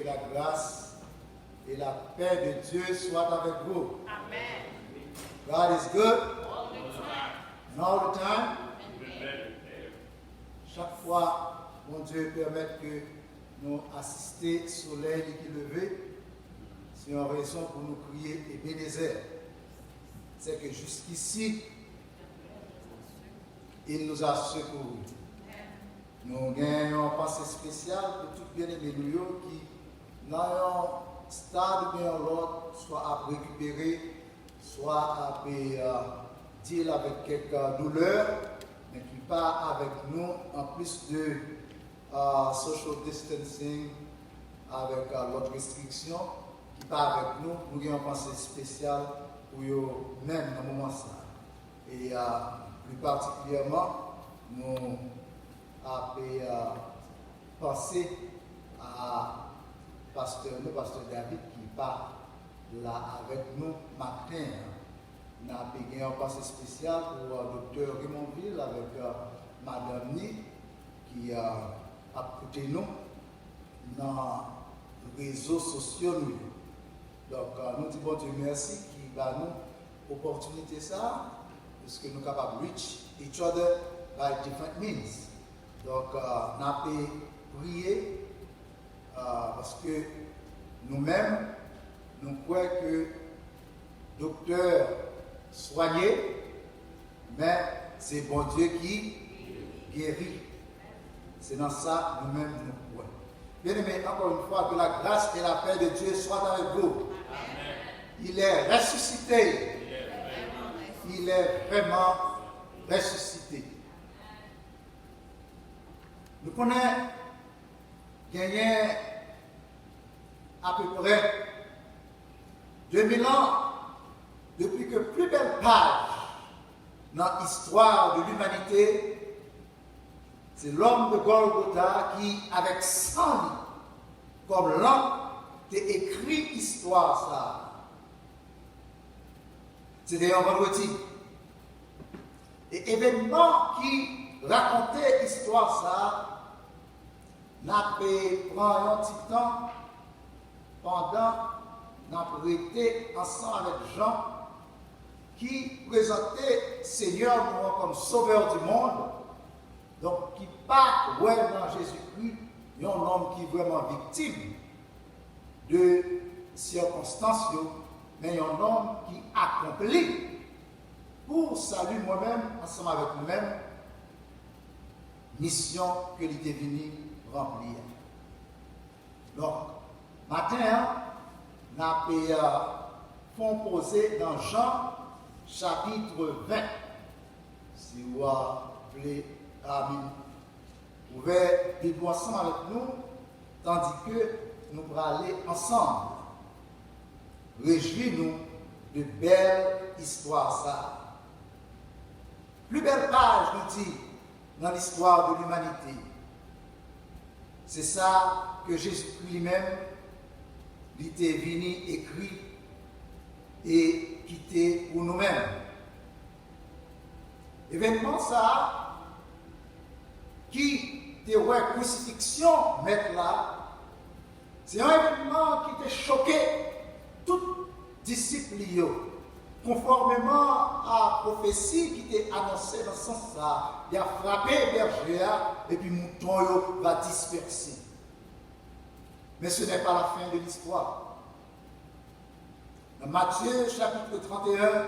que la grâce et la paix de Dieu soient avec vous. Amen. God is good All the time. and all the time. Amen. Chaque fois, mon Dieu permet que nous assistions au soleil qui est levé, c'est une raison pour nous crier Ebenezer. C'est que jusqu'ici, il nous a secourus. Nous gagnons un passé spécial pour tout bien-aimé qui, dans un stade ou bien l'autre, soit à récupérer, soit à deal avec quelques douleurs, mais qui part avec nous en plus de social distancing, avec l'autre restriction, qui part avec nous. Nous avons un pensée spécial pour eux même dans ce moment-là. Et plus particulièrement, nous avons pensé à pasteur David qui part là avec nous matin. Nous avons un passé spécial pour le docteur Raymondville avec Madame Ni qui a écouté nous dans les réseaux sociaux. Donc, nous disons bon Dieu merci qui va nous l'opportunité ça, parce que nous sommes capables de reach each other by different means. Donc, nous avons prié parce que nous-mêmes, nous croyons que le docteur soigné, mais c'est bon Dieu qui guérit. C'est dans ça nous-mêmes nous croyons. Bien aimé, encore une fois, que la grâce et la paix de Dieu soient avec vous. Amen. Il est ressuscité. Il est vraiment ressuscité. Nous connaissons gagné à peu près 2000 ans depuis que plus belle page dans l'histoire de l'humanité, c'est l'homme de Golgotha qui, avec 100 livres, comme l'homme, a écrit l'histoire ça. C'était un vendredi. Et événement qui racontait l'histoire ça, n'a pas pris un petit temps pendant n'a été ensemble avec Jean qui présentait Seigneur comme sauveur du monde, donc qui pas dans Jésus-Christ, un homme qui est vraiment victime de circonstances, mais un homme qui accomplit pour saluer moi-même, ensemble avec nous-mêmes, mission que il était venu remplir. Donc, matin, nous avons posé dans Jean chapitre 20. Si vous voulez, vous pouvez vivre ensemble avec nous, tandis que nous allons aller ensemble. Réjouis-nous de belles histoires, ça. Plus belle page, nous dit, dans l'histoire de l'humanité. C'est ça que Jésus lui-même, il était venu écrit et quitté pour nous-mêmes. Événement ça, qui était ouais crucifixion, mettre là, c'est un événement qui était choqué tout disciple, conformément à la prophétie qui était annoncée dans ce sens-là. Il a frappé berger et puis mouton va disperser. Mais ce n'est pas la fin de l'histoire. Dans Matthieu chapitre 31,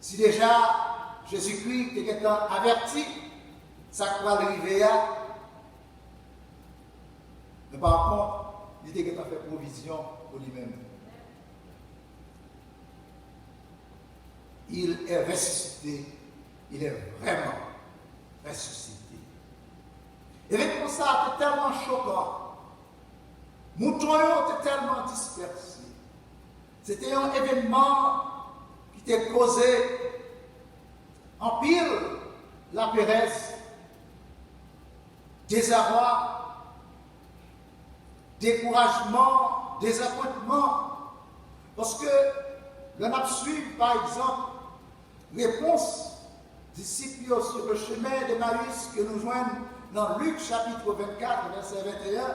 si déjà Jésus-Christ était averti, ça va arriver, mais par contre, il était fait provision pour lui-même. Il est ressuscité, il est vraiment ressuscité. Et comme ça, c'était tellement choquant. Moutons étaient tellement dispersés. C'était un événement qui était causé en pile la péresse, désarroi, découragement, désappointement. Parce que l'on a suivi, par exemple, réponse disciples sur le chemin de Maïs que nous joignons dans Luc chapitre 24, verset 21.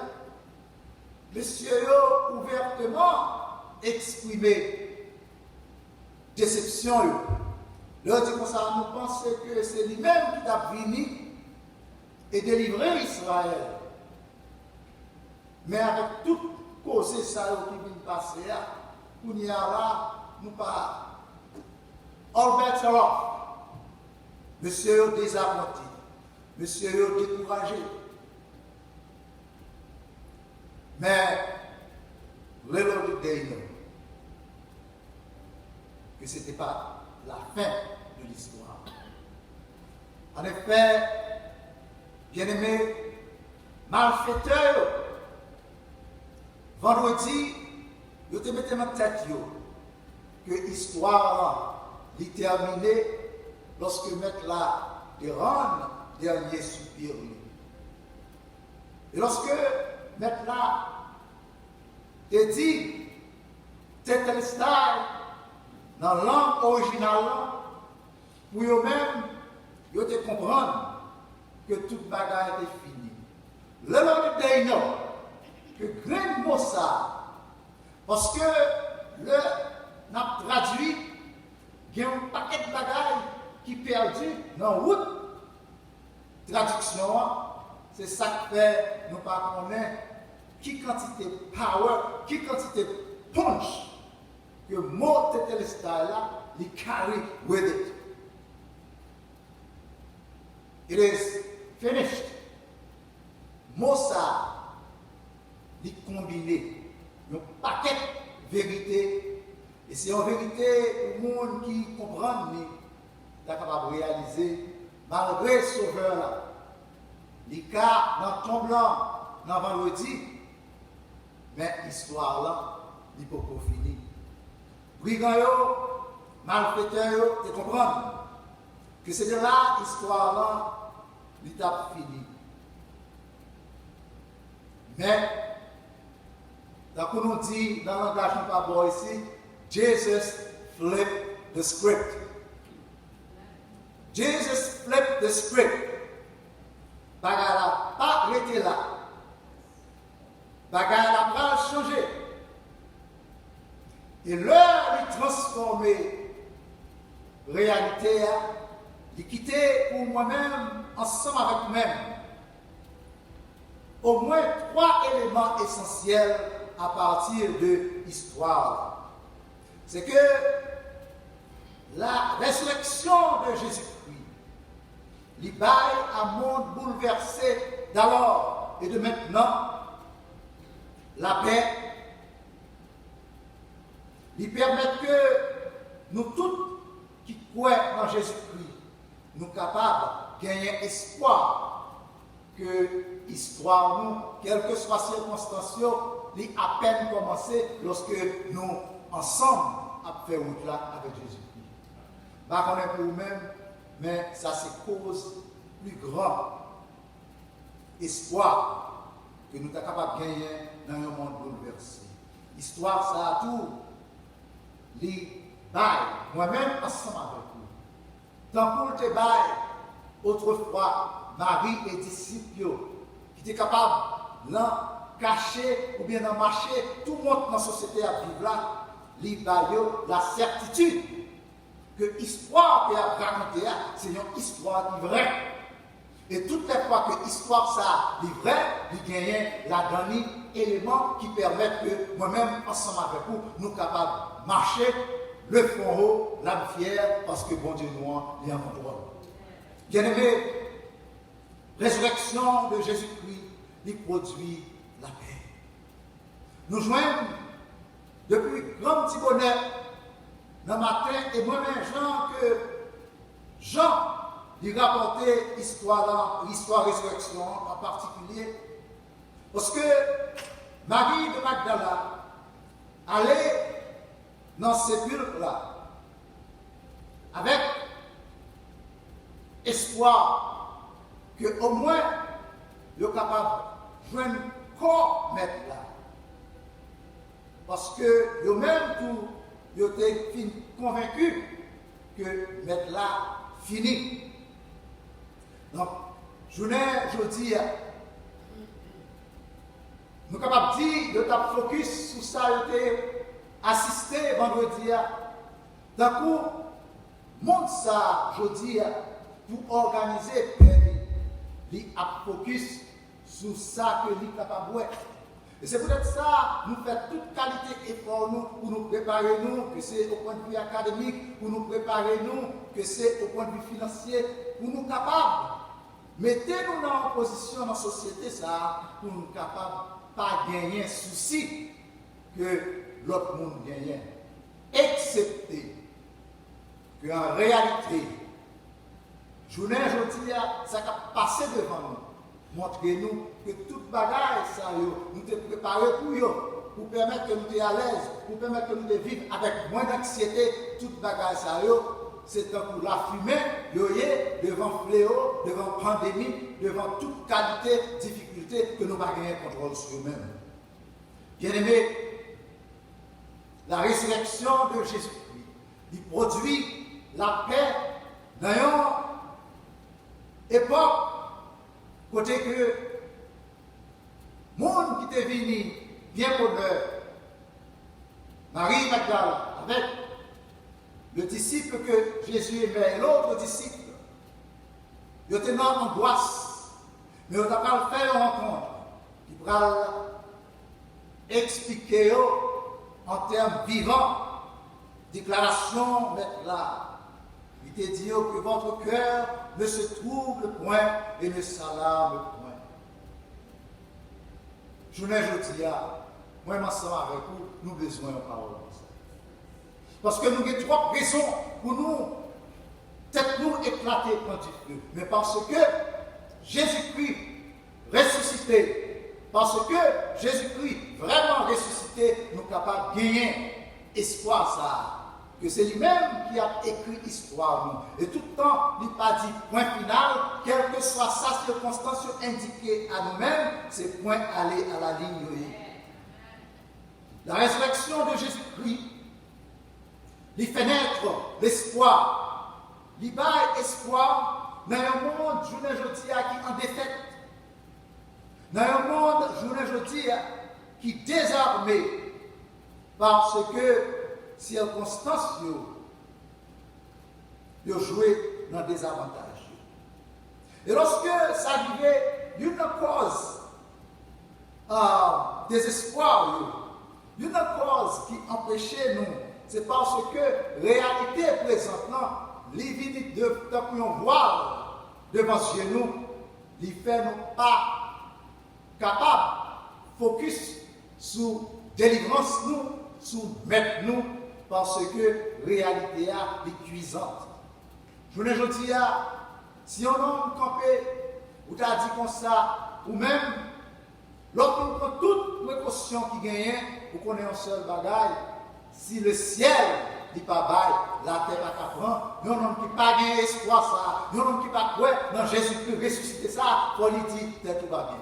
monsieur yo ouvertement exprimé déception. Là, dit comme ça, nous pensons que c'est lui-même qui a venu et délivré Israël. Mais avec tout cause ça qui vient passer, pour nous là, nous pas all bets are off. Monsieur désappointé, monsieur découragé. Mais little did they know que ce n'était pas la fin de l'histoire. En effet, bien-aimés, malfaiteurs, vendredi, vous te mettez dans la tête que l'histoire est terminée lorsque mettre là de rendre dernier soupir. Et lorsque mettre là te dit tel style dans la langue originale, pour eux-mêmes, ils te comprendre que toute bagarre est finie. Le long de know que grand mot ça, parce que le n'a traduit, il y a un paquet de bagailles qui perdu dans la route. Traduction, c'est ça qui fait nous pas connaître qui quantité power, qui quantité punch que le mot de tel style là, il carry with it. It is finished. Mot ça, il combiné un paquet de vérité. Et c'est en vérité le monde qui comprend, il est capable de réaliser, malgré ce sauveur là, les cas dans le tomblant, dans vendredi, mais l'histoire là, il peut pas finir. Brigands, malfaiteurs, tu comprends que c'est de là l'histoire là, l'étape finie. Mais, comme on dit dans le langage de Papa ici, Jesus flipped the script. Jesus flipped the script. Bagala pas arrêté là. Bagala pas changé. Et l'heure de transformer réalité, de quitter pour moi-même, ensemble avec moi-même, au moins 3 éléments essentiels à partir de l'histoire. C'est que la résurrection de Jésus-Christ, il baille un monde bouleversé d'alors et de maintenant, la paix, il permet que nous tous qui croyons en Jésus-Christ, nous capables de gagner espoir que l'histoire, nous, quelles que soient les circonstances, est à peine commencé lorsque nous, ensemble, avons fait route là avec Jésus-Christ. Pas qu'on est pour nous-mêmes, mais ça c'est cause plus grand espoir que nous sommes capables de gagner dans un monde bouleversé. Histoire, ça a tout. Les bails, moi-même ensemble avec vous. Tant pour te bail, autrefois, Marie et disciples qui étaient capables de cacher ou bien de marcher, tout le monde dans la société à vivre là, les bails, la certitude que l'histoire qui a raconté, c'est une histoire qui est vraie. Et toutes les fois que l'histoire ça est vraie, il gagne la dernière élément qui permettent que moi-même, ensemble avec vous, nous sommes capables de marcher le front haut, l'âme fière, parce que bon Dieu nous est en contrôle. Bien-aimé, résurrection de Jésus-Christ, il produit la paix. Nous joignons depuis grand petit bonheur dans le matin, et moi-même, Jean, il rapportait l'histoire résurrection en particulier, parce que Marie de Magdala allait dans ce sépulcre-là avec espoir qu'au moins il est capable de jouer un corps mettre là. Parce que eux-mêmes, tout, ils étaient convaincus que mettre là fini. Donc, je dis, nous sommes capables de dire, de taper focus sur ça, de assister vendredi. D'un coup, monde ça, je dis, pour organiser, il a focus sur ça que l'île capable de. Et c'est peut-être ça, nous faisons toute qualité effort nous, pour nous préparer, nous, que c'est au point de vue académique, pour nous préparer, nous, que c'est au point de vue financier, pour nous capables. Mettez-nous dans une position dans la société, ça, pour nous capables de pas gagner un souci que l'autre monde gagne. Excepté qu'en réalité, journée aujourd'hui, ça a passé devant nous. Montrez-nous que toute bagaille, ça, nous te préparé pour permettre que nous soyons à l'aise, pour permettre que nous vivions avec moins d'anxiété, toute bagaille, ça, c'est pour la fumée, devant fléau, devant pandémie, devant toute qualité, difficulté que nous n'avons pas gagné contrôle sur nous-mêmes. Bien-aimés, la résurrection de Jésus-Christ, il produit la paix dans une époque côté que le monde qui est venu bien pour Marie Magdalene avec le disciple que Jésus aimait et l'autre disciple, ils étaient dans l'angoisse, mais on a pas fait une rencontre qui va expliquer en termes vivants, déclaration mettre là. Il te dit que votre cœur ne se trouble point et ne s'alarme point. Je ne dis pas, moi, ensemble avec vous, nous avons besoin de parole. Parce que nous avons trois raisons pour nous, peut-être nous éclater quand il feu. Mais parce que Jésus-Christ ressuscité, parce que Jésus-Christ vraiment ressuscité, nous sommes capables de gagner espoir ça. Que c'est lui-même qui a écrit l'histoire. Et tout le temps, il n'a pas dit point final, quelle que soit sa circonstance indiquée à nous-mêmes, c'est point aller à la ligne. La résurrection de Jésus-Christ, il fait naître l'espoir. Il bat espoir dans un monde, je ne dis qui est en défaite. Dans un monde, je ne dis qui est désarmé parce que circonstances de jouer dans des avantages. Et lorsque ça arrivait d'une cause désespoir, d'une cause qui empêchait nous, c'est parce que réalité présentement, les vies de nous voir devant chez nous, les fait nous pas capables focus sur délivrance nous, sur mettre nous, parce que réalité est cuisante. Je ne dis pas, si on a campé, ou t'as dit comme ça, ou même, lorsqu'on prend toute précaution qui gagne, pour qu'on ait un seul bagage, si le ciel n'est pas bail, la terre n'a pas prendre, nous n'avons pas gagné espoir ça, nous n'avons pas quoi, dans Jésus-Christ ressusciter ça, pour lui dire, tout va bien.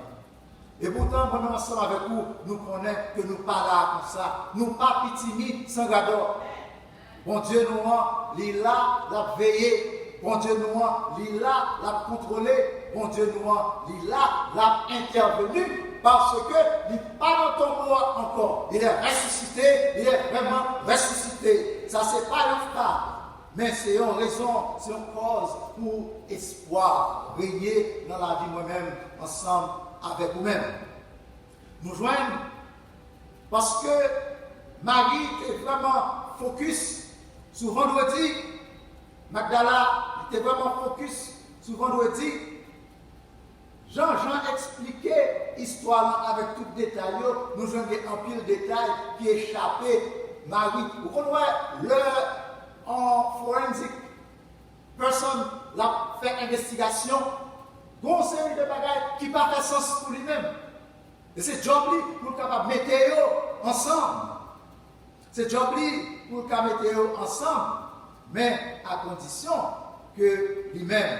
Et pourtant, pendant ensemble avec vous, nous connaissons que nous ne pas là comme ça. Nous ne pas timide sans gador. Bon Dieu nous il là, l'a veillé. Bon Dieu nous il là, l'a contrôlé. Bon Dieu nous il là, l'a intervenu. Parce que il n'est pas dans ton mot encore. Il est ressuscité, il est vraiment ressuscité. Ça, ce n'est pas une phrase. Mais c'est une raison, c'est une cause pour espoir. Régner dans la vie moi-même, ensemble avec vous-même. Nous joignons parce que Marie était vraiment focus sur vendredi. Magdala était vraiment focus sur vendredi. Jean expliquait l'histoire avec tout détail. Nous avons un pile de détails qui échappaient Marie. Vous connaissez en forensique, personne l'a fait investigation. Conseil de bagages qui n'a pas fait sens pour lui-même. Et c'est job pour capable mettre ensemble. C'est job pour capable mettre ensemble, mais à condition que lui-même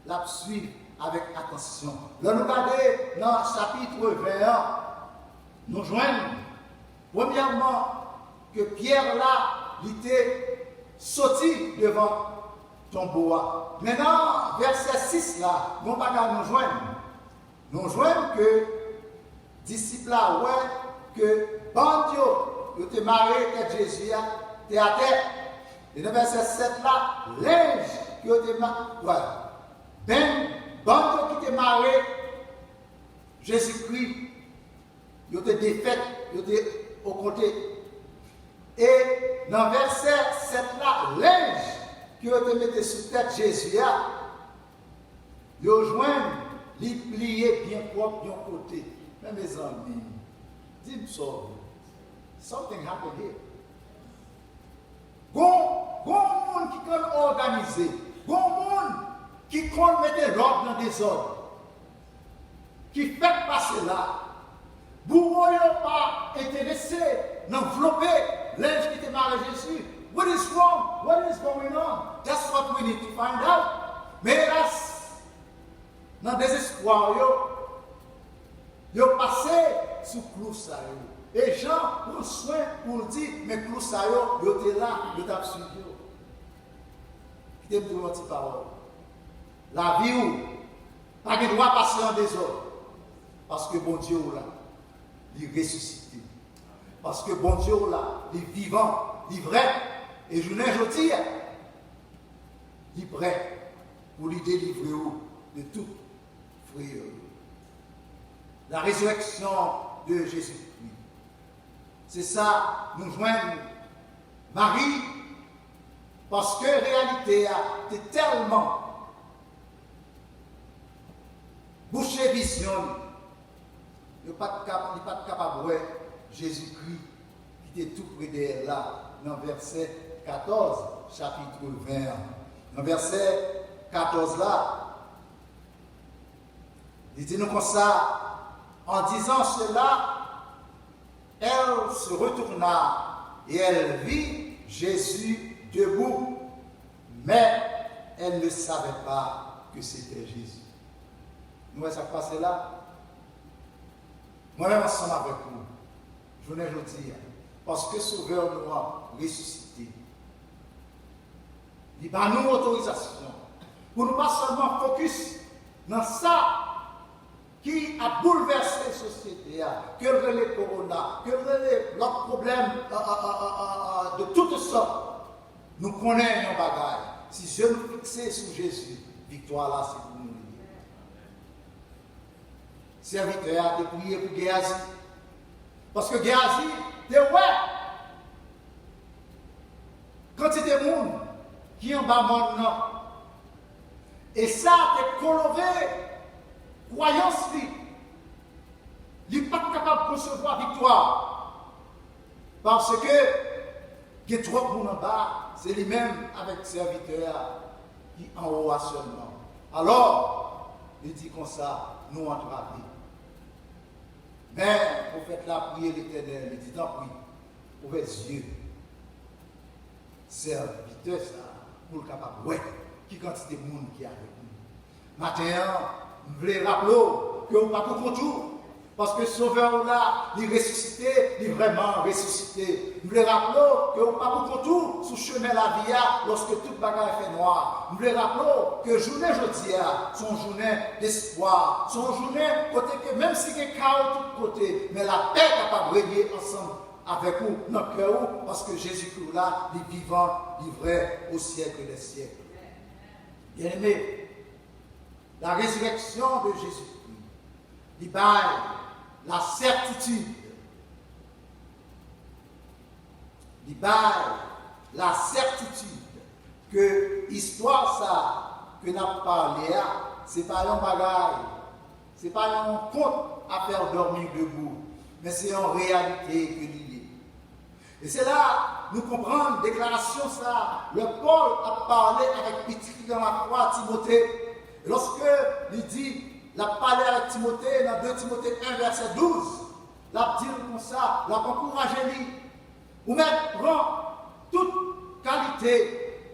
la suive avec attention. Là, nous regardons dans le chapitre 21, nous joignons, premièrement, que Pierre là, il était sorti devant tombeau. Maintenant, verset 6 là, nous ne pouvons pas nous joindre. Nous joignons que disciples là, ouais, que bon Dieu, il te marié, que Jésus, tu es à terre. Et dans le verset 7 là, linge qui te marié, ouais, ben, bon Dieu qui te marié, Jésus-Christ, il te défait, il te au côté. Et dans le verset 7 là, linge qui te mettait sous tête Jésus, il rejoint, il plié bien propre de côté. Mais mes amis, dis-moi ça. Something happened here. Bon monde qui peut organiser, bon monde qui peut mettre l'ordre dans des ordres, qui fait passer là. Vous n'êtes pas intéressé d'envelopper l'ange qui te marie Jésus. What is wrong? What is going on? That's what we need to find out. Mais là, dans le désespoir, ils ont passé sous clou ça. Et Jean prend soin pour dire, mais clou ça, ils étaient là, ils étaient suivis. Qui t'aime pour une petite parole. La vie, pas de droit passer en désordre. Parce que bon Dieu là, il est ressuscité. Parce que bon Dieu là, il est vivant, il est vrai. Et je ne dis, il est prêt pour lui délivrer de tout frère. La résurrection de Jésus-Christ. C'est ça, nous joignons Marie, parce que la réalité est tellement bouché vision. Il n'est pas capable de voir Jésus-Christ qui était tout près d'elle là, dans le verset 14, chapitre 20. Dans le verset 14 là, il dit nous comme ça, en disant cela, elle se retourna et elle vit Jésus debout, mais elle ne savait pas que c'était Jésus. Nous voyons ça passer là. Moi-même ensemble avec vous, je ne le dis, parce que Sauveur nous a ressuscité. Il va nous autorisation pour nous pas seulement focus dans ça qui a bouleversé la société, que le corona, que l'autre problème de toutes sortes. Nous connaissons nos bagages. Si je nous fixer sur Jésus, victoire là, c'est pour nous. Serviteur a prié pour Géasi. Parce que Géasi, c'est ouais. Quand il y a des gens qui ont bas maintenant, et ça, c'est colové. Croyance, il n'est pas capable de concevoir victoire. Parce que, il y a trop de monde en bas, c'est lui-même avec le serviteur qui en haut seulement. Alors, il dit comme ça, nous entrons à vie. Mais, le prophète l'a prié l'Éternel, il dit, tant pis, ouvrez les yeux. Serviteur, ça, pour le capable, ouais, qui quantité de monde qui est avec nous. Matin, je voulais rappeler que vous pas pour contour. Parce que Sauveur là, il est ressuscité, il est vraiment ressuscité. Je voulais rappeler que vous pas pour contour sur le chemin de la vie lorsque toute bagarre fait noir. Je voulais rappeler que journée jeudi, son journée d'espoir, son journée côté que même si il y a chaos de tous côtés, mais la paix est capable de régner ensemble avec vous, dans le cœur, parce que Jésus-Christ là, il est vivant, il est vrai au siècle des siècles. Bien aimé, la résurrection de Jésus-Christ, il baille la certitude, il baille la certitude que l'histoire ça que nous avons parlé, ce n'est pas un bagage, ce n'est pas un conte à faire dormir debout, mais c'est en réalité que l'il est. Et c'est là nous comprenons la déclaration ça. Le Paul a parlé avec petit dans la foi Timothée. Lorsque il dit, il a parlé avec Timothée, dans 2 Timothée 1, verset 12, il a dit comme ça, il a encouragé lui. Ou même prend toute qualité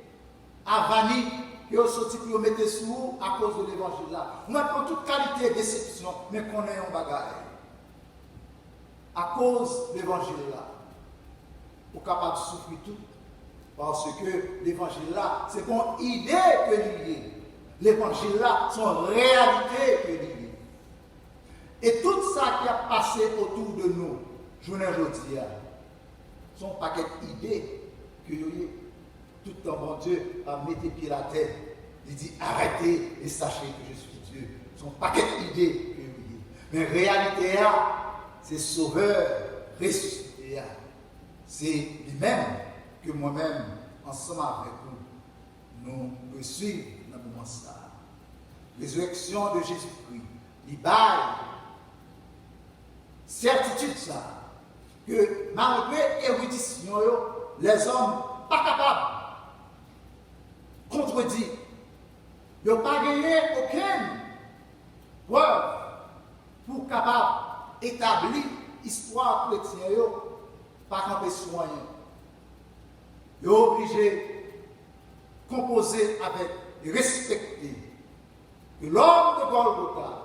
à vanille que vous sortez pour mettre sur vous à cause de l'évangile là. Ou même prend toute qualité de déception, mais qu'on ait un bagage. À cause de l'évangile là. Pour capable de souffrir tout. Parce que l'évangile là, c'est une idée que l'il y a. L'évangile là, c'est une réalité que l'il y a. Et tout ça qui a passé autour de nous, je ne le dis, sont un paquet d'idées que tout en bon Dieu a mis pied à la terre. Il dit arrêtez et sachez que je suis Dieu. Son paquet d'idées que vous. Mais réalité, c'est sauveur, ressuscité. C'est lui-même que moi-même, ensemble avec vous, nous suivons dans le moment ça. Résurrection de Jésus-Christ. Il baille certitude ça. Que malgré l'érudition, les hommes pas capables contredire. Ils n'ont pas gagné aucune preuve pour capable établir l'histoire chrétienne par un soin. Ils sont obligés de composer avec et respecter que l'homme de Golgotha,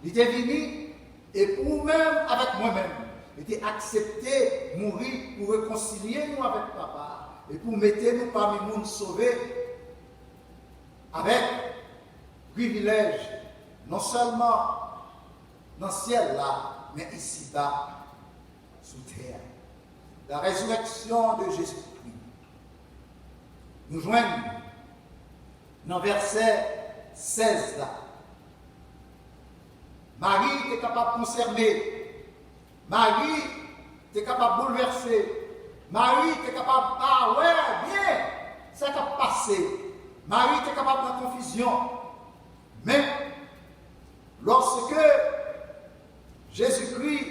il était venu et pour même avec moi-même, il était accepté mourir pour réconcilier nous avec Papa et pour mettre nous parmi nous sauvés avec privilège, non seulement dans le ciel là, mais ici-bas, sous terre. La résurrection de Jésus-Christ nous joignent dans verset 16 là. Marie était capable de concerner, Marie était capable de bouleverser, Marie était capable de ah ouais, bien, ça a passé. Marie était capable de confusion. Mais lorsque Jésus-Christ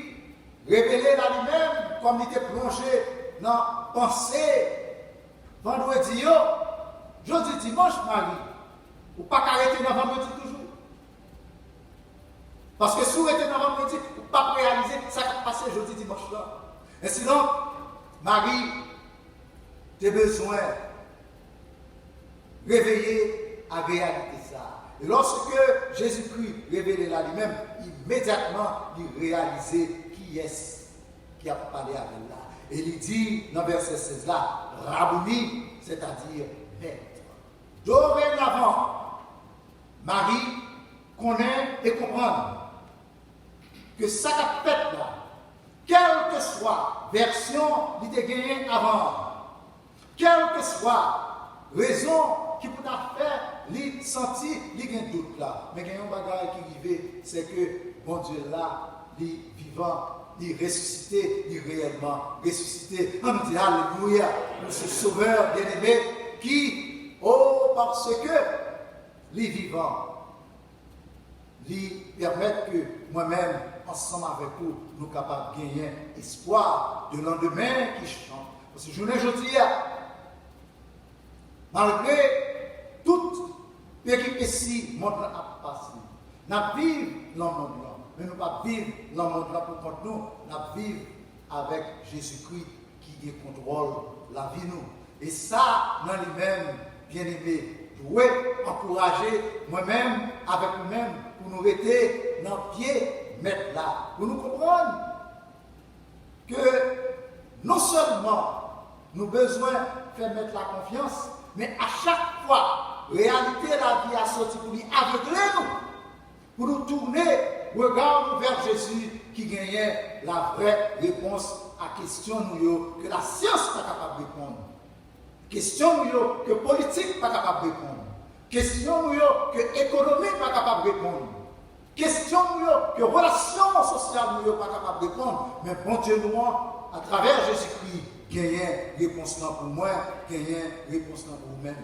révélait à lui-même, comme il était plongé dans la pensée, vendredi, jeudi, dimanche, Marie, ou pas qu'arrêter dans vendredi toujours. Parce que si vous êtes dans vendredi, vous ne pouvez pas réaliser ça qui a passé jeudi, dimanche là. Et sinon, Marie, tu as besoin de réveiller à réalité ça. Et lorsque Jésus-Christ révélait là lui-même, immédiatement, il réalisait qui est-ce qui a parlé avec là. Et il dit dans verset 16 là, Rabouni, c'est-à-dire maître. Dorénavant, Marie connaît et comprend que ça qu'a fait là, quelle que soit version qui était gagnée avant, quelle que soit raison qui peut faire, il sentit, il y a un doute là. Mais il y a un bagage qui arrive, c'est que bon Dieu là, il est vivant, il est ressuscité, il est réellement ressuscité. On nous dit alléluia pour ce sauveur bien-aimé qui, oh, parce que il est vivant, il permet que moi-même, ensemble avec vous, nous sommes capables de gagner espoir de lendemain qui chante. Parce que je ne dis pas, malgré toute péripétie, monde a passé. Nous vivons dans le monde là, mais nous ne pas vivre dans le monde là pour contre nous. Nous vivons avec Jésus-Christ qui contrôle la vie nous. Et ça, dans lui-même, bien aimé, doit encourager moi-même, avec nous-mêmes, pour nous rester dans le pied, mettre là, pour nous comprendre que non seulement nous avons besoin de faire mettre la confiance, mais à chaque fois, réalité la vie a sorti pour lui aveugler nous, pour nous tourner, regard vers Jésus qui gagnait la vraie réponse à la question que la science n'est pas capable de répondre, question que la politique n'est pas capable de répondre, question que l'économie n'est pas capable de répondre, question que la relation sociale n'est pas capable de répondre, mais bon Dieu nous, à travers Jésus-Christ, gagnez réponse pour moi, gagnez réponse pour vous-même.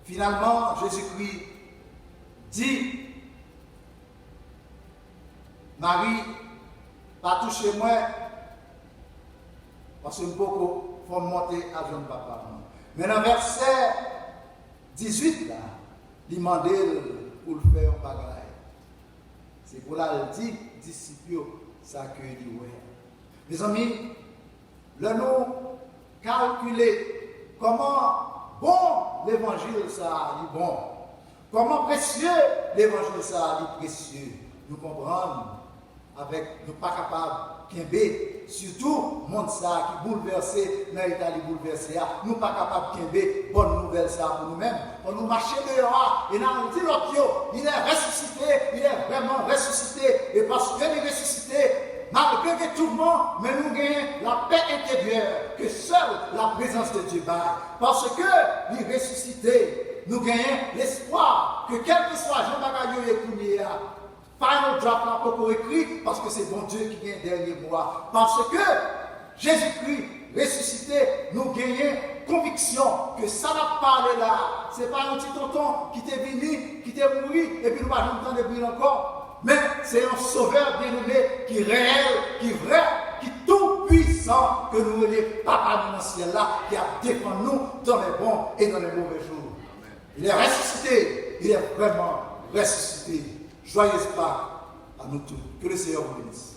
Finalement, Jésus-Christ dit, Marie, pas toucher moi, parce que beaucoup faut monter à jeune papa. Mais dans le verset 18, là, il demande pour le faire un bagage. C'est pour là qu'il dit, disciples, ça que dit ouais. Mes amis, le nous calculer comment bon l'évangile ça est bon, comment précieux l'évangile ça est précieux. Nous comprenons avec nous pas capables Kembe, surtout, monde ça qui bouleversé, dans l'Italie bouleversé, nous pas capables de Kembe, bonne nouvelle ça pour nous-mêmes. On nous marche dehors, et nous dit l'autre, il est ressuscité, il est vraiment ressuscité, et parce qu'il est ressuscité, malgré les tourments, mais nous gagnons la paix intérieure que seule la présence de Dieu baille. Parce que il est ressuscité, nous gagnons l'espoir que quel que soit Jean Bagayo et Kounia, final draft n'a pas écrit parce que c'est bon Dieu qui gagne dernier mois. Parce que Jésus-Christ ressuscité, nous gagnons conviction que ça n'a pas parlé là. Ce n'est pas un petit tonton qui t'est venu, qui t'est mouru, et puis nous pas le temps de briller encore. Mais c'est un sauveur bien-aimé qui est réel, qui est vrai, qui est tout puissant, que nous les papas dans le ciel là, qui a défendu nous dans les bons et dans les mauvais jours. Il est ressuscité, il est vraiment ressuscité. Joyeuse Pâques à nous tous. Que le Seigneur vous bénisse.